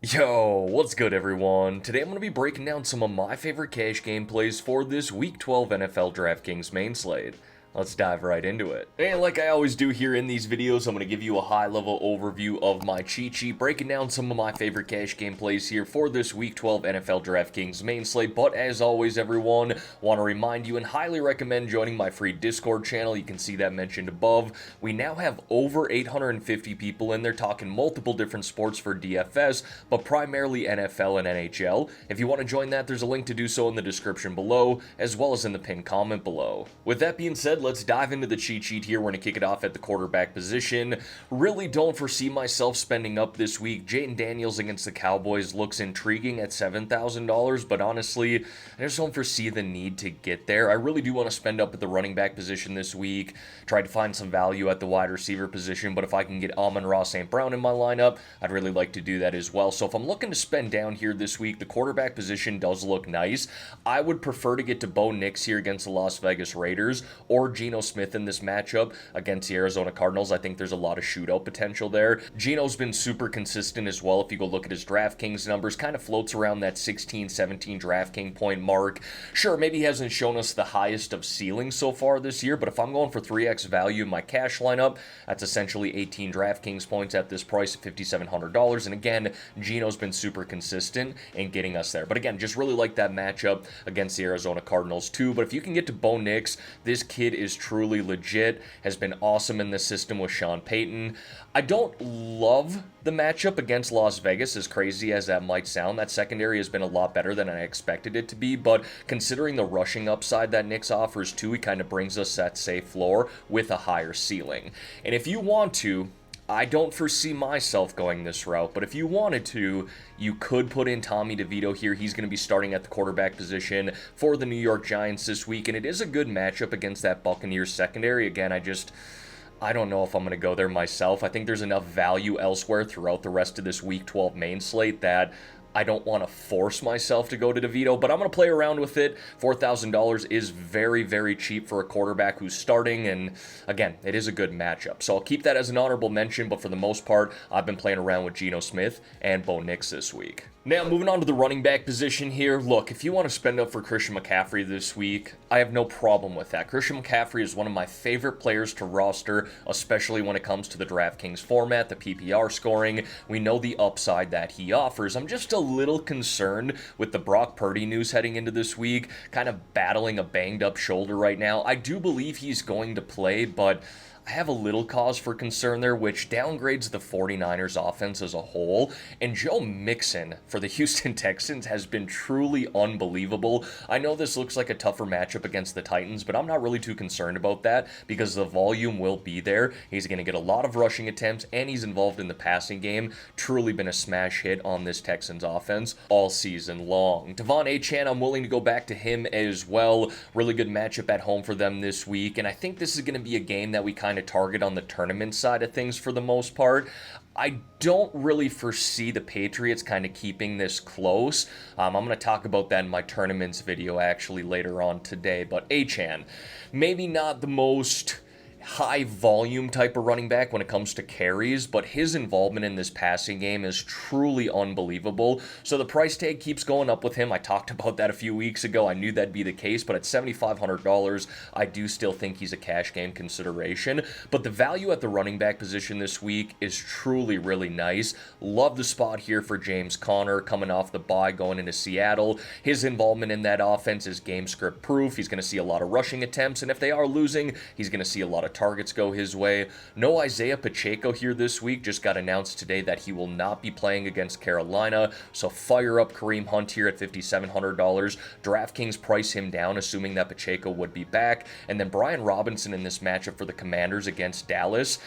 Yo, what's good everyone? Today I'm going to be breaking down some of my favorite cash game plays for this Week 12 NFL DraftKings main slate. Let's dive right into it. And like I always do here in these videos, I'm going to give you a high-level overview of my cheat sheet, breaking down some of my favorite cash game plays here for this Week 12 NFL DraftKings main slate. But as always, everyone, want to remind you and highly recommend joining my free Discord channel. You can see that mentioned above. We now have over 850 people in there talking multiple different sports for DFS, but primarily NFL and NHL. If you want to join that, there's a link to do so in the description below, as well as in the pinned comment below. With that being said, let's dive into the cheat sheet here. We're going to kick it off at the quarterback position. Really don't foresee myself spending up this week. Jayden Daniels against the Cowboys looks intriguing at $7,000, but honestly, I just don't foresee the need to get there. I really do want to spend up at the running back position this week. Try to find some value at the wide receiver position, but if I can get Amon-Ra St. Brown in my lineup, I'd really like to do that as well. So if I'm looking to spend down here this week, the quarterback position does look nice. I would prefer to get to Bo Nix here against the Las Vegas Raiders, or Geno Smith in this matchup against the Arizona Cardinals. I think there's a lot of shootout potential there. Geno's been super consistent as well. If you go look at his DraftKings numbers, kind of floats around that 16, 17 DraftKings point mark. Sure, maybe he hasn't shown us the highest of ceilings so far this year, but if I'm going for 3x value in my cash lineup, that's essentially 18 DraftKings points at this price of $5,700. And again, Geno's been super consistent in getting us there. But again, just really like that matchup against the Arizona Cardinals too. But if you can get to Bo Nix, this kid is truly legit, has been awesome in the system with Sean Payton. I don't love the matchup against Las Vegas, as crazy as that might sound. That secondary has been a lot better than I expected it to be, but considering the rushing upside that Nix offers too, he kind of brings us that safe floor with a higher ceiling. And if you want to, I don't foresee myself going this route, but if you wanted to, you could put in Tommy DeVito here. He's going to be starting at the quarterback position for the New York Giants this week, and it is a good matchup against that Buccaneers secondary. Again, I don't know if I'm going to go there myself. I think there's enough value elsewhere throughout the rest of this Week 12 main slate that I don't want to force myself to go to DeVito, but I'm going to play around with it. $4,000 is very, very cheap for a quarterback who's starting, and again, it is a good matchup. So I'll keep that as an honorable mention, but for the most part, I've been playing around with Geno Smith and Bo Nix this week. Now, moving on to the running back position here. Look, if you want to spend up for Christian McCaffrey this week, I have no problem with that. Christian McCaffrey is one of my favorite players to roster, especially when it comes to the DraftKings format, the PPR scoring. We know the upside that he offers. I'm just a little concerned with the Brock Purdy news heading into this week, kind of battling a banged up shoulder right now. I do believe he's going to play, but I have a little cause for concern there, which downgrades the 49ers offense as a whole. And Joe Mixon for the Houston Texans has been truly unbelievable. I know this looks like a tougher matchup against the Titans, but I'm not really too concerned about that because the volume will be there. He's going to get a lot of rushing attempts, and he's involved in the passing game. Truly been a smash hit on this Texans offense all season long. Devon Achane, I'm willing to go back to him as well. Really good matchup at home for them this week, and I think this is going to be a game that we kind of target on the tournament side of things for the most part. I don't really foresee the Patriots kind of keeping this close. I'm going to talk about that in my tournaments video actually later on today, but Achane, maybe not the most high volume type of running back when it comes to carries, but his involvement in this passing game is truly unbelievable. So the price tag keeps going up with him. I talked about that a few weeks ago. I knew that'd be the case, but at $7,500, I do still think he's a cash game consideration. But the value at the running back position this week is truly really nice. Love the spot here for James Conner coming off the bye going into Seattle. His involvement in that offense is game script proof. He's going to see a lot of rushing attempts, and if they are losing, he's going to see a lot of targets go his way. No Isaiah Pacheco here this week. Just got announced today that he will not be playing against Carolina. So fire up Kareem Hunt here at $5,700. DraftKings price him down, assuming that Pacheco would be back. And then Brian Robinson in this matchup for the Commanders against Dallas.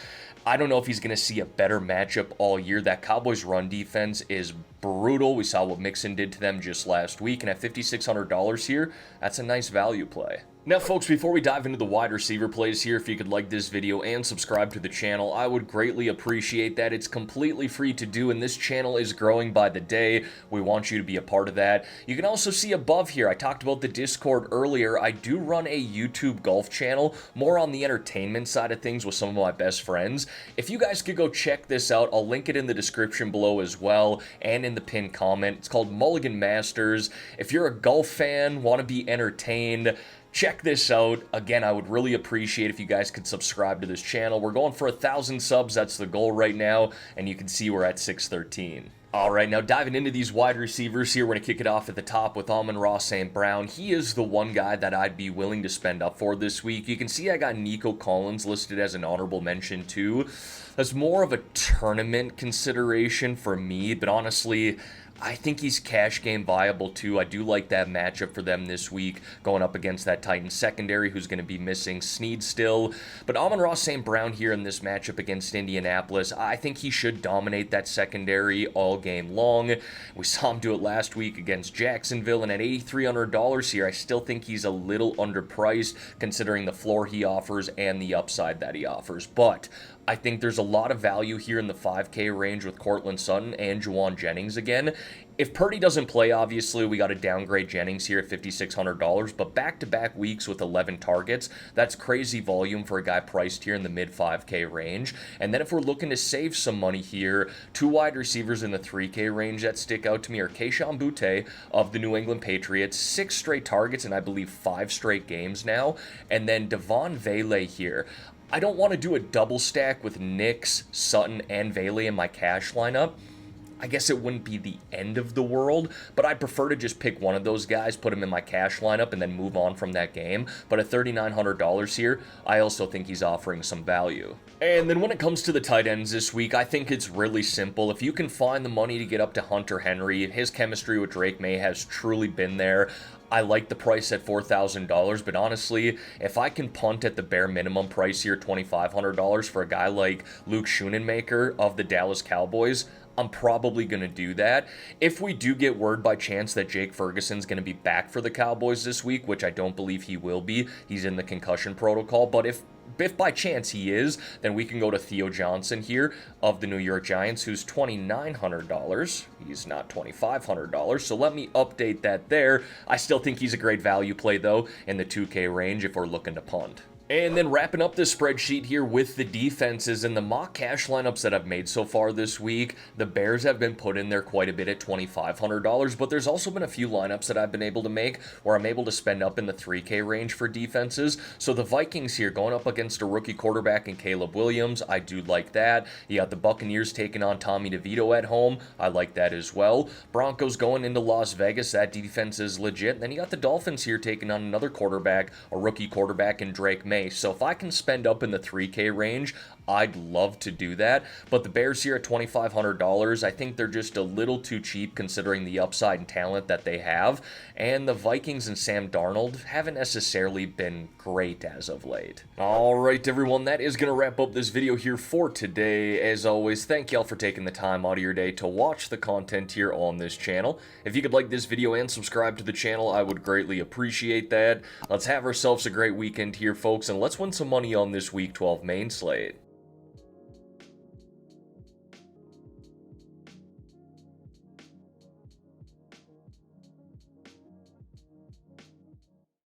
I don't know if he's going to see a better matchup all year. That Cowboys run defense is brutal. We saw what Mixon did to them just last week. And at $5,600 here, that's a nice value play. Now, folks, before we dive into the wide receiver plays here, if you could like this video and subscribe to the channel, I would greatly appreciate that. It's completely free to do, and this channel is growing by the day. We want you to be a part of that. You can also see above here, I talked about the Discord earlier. I do run a YouTube golf channel, more on the entertainment side of things with some of my best friends. If you guys could go check this out, I'll link it in the description below as well, and in in the pinned comment. It's called Mulligan Masters. If you're a golf fan, want to be entertained, check this out. Again, I would really appreciate if you guys could subscribe to this channel. We're going for 1,000 subs. That's the goal right now. And you can see we're at 613. All right, now diving into these wide receivers here, we're going to kick it off at the top with Amon-Ra St. Brown. He is the one guy that I'd be willing to spend up for this week. You can see I got Nico Collins listed as an honorable mention too. That's more of a tournament consideration for me, but honestly, I think he's cash game viable too. I do like that matchup for them this week, going up against that Titans secondary who's going to be missing Snead still. But Amon-Ra St. Brown here in this matchup against Indianapolis, I think he should dominate that secondary all game long. We saw him do it last week against Jacksonville, and at $8,300 here, I still think he's a little underpriced considering the floor he offers and the upside that he offers. But I think there's a lot of value here in the 5K range with Courtland Sutton and Juwan Jennings again. If Purdy doesn't play, obviously, we got to downgrade Jennings here at $5,600, but back-to-back weeks with 11 targets, that's crazy volume for a guy priced here in the mid-5K range. And then if we're looking to save some money here, two wide receivers in the 3K range that stick out to me are Kayshon Boutte of the New England Patriots, 6 straight targets and I believe 5 straight games now, and then Devon Vele here. I don't want to do a double stack with Nix, Sutton, and Vele in my cash lineup. I guess it wouldn't be the end of the world, but I'd prefer to just pick one of those guys, put him in my cash lineup, and then move on from that game. But at $3,900 here, I also think he's offering some value. And then when it comes to the tight ends this week, I think it's really simple. If you can find the money to get up to Hunter Henry, his chemistry with Drake May has truly been there. I like the price at $4,000, but honestly, if I can punt at the bare minimum price here, $2,500 for a guy like Luke Schoonemaker of the Dallas Cowboys, I'm probably going to do that. If we do get word by chance that Jake Ferguson's going to be back for the Cowboys this week, which I don't believe he will be, he's in the concussion protocol, but if by chance he is, then we can go to Theo Johnson here of the New York Giants, who's $2,900. He's not $2,500, so let me update that there. I still think he's a great value play, though, in the 2K range if we're looking to punt. And then wrapping up this spreadsheet here with the defenses and the mock cash lineups that I've made so far this week, the Bears have been put in there quite a bit at $2,500, but there's also been a few lineups that I've been able to make where I'm able to spend up in the 3K range for defenses. So the Vikings here going up against a rookie quarterback in Caleb Williams, I do like that. You got the Buccaneers taking on Tommy DeVito at home, I like that as well. Broncos going into Las Vegas, that defense is legit. And then you got the Dolphins here taking on another quarterback, a rookie quarterback in Drake May. So if I can spend up in the 3K range, I'd love to do that. But the Bears here at $2,500, I think they're just a little too cheap considering the upside and talent that they have. And the Vikings and Sam Darnold haven't necessarily been great as of late. All right, everyone, that is going to wrap up this video here for today. As always, thank y'all for taking the time out of your day to watch the content here on this channel. If you could like this video and subscribe to the channel, I would greatly appreciate that. Let's have ourselves a great weekend here, folks, and let's win some money on this Week 12 main slate.